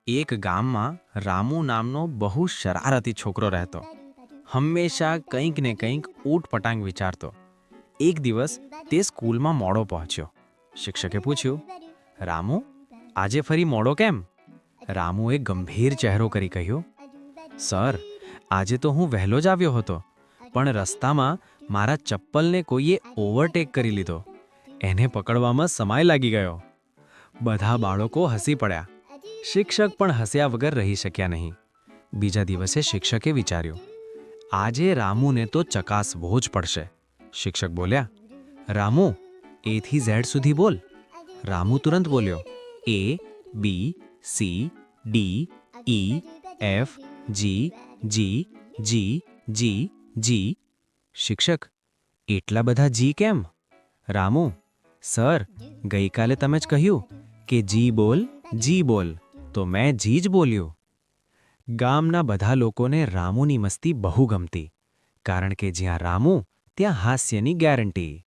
એક ગામમાં રામુ નામનો બહુ શરારતી છોકરો રહેતો. હંમેશા કંઈક ને કંઈક ઊટપટાંગ વિચારતો. એક દિવસ તે સ્કૂલમાં મોડો પહોંચ્યો. શિક્ષકે પૂછ્યું, રામુ, આજે ફરી મોડો કેમ? રામુએ ગંભીર ચહેરો કરી કહ્યું, સર, આજે તો હું વહેલો જ આવ્યો હતો, પણ રસ્તામાં મારા ચપ્પલને કોઈએ ઓવરટેક કરી લીધો. એને પકડવામાં સમય લાગી ગયો. બધા બાળકો હસી પડ્યા. શિક્ષક પણ હસ્યા વગર રહી શક્યા નહીં. બીજા દિવસે શિક્ષકે વિચાર્યું, આજે રામુને તો ચકાસવો જ પડશે. શિક્ષક બોલ્યા, રામુ, એ થી ઝેડ સુધી બોલ. રામુ તુરંત બોલ્યો, એ, બી, સી, ડી, ઈ, એફ, જી, જી, જી, જી, જી. શિક્ષક, એટલા બધા જી કેમ? રામુ, સર, ગઈકાલે તમે જ કહ્યું કે જી બોલ, જી બોલ, તો મેં જી જ બોલ્યું. ગામના બધા લોકોને રામુની મસ્તી બહુ ગમતી, કારણ કે જ્યાં રામુ ત્યાં હાસ્યની ગેરંટી.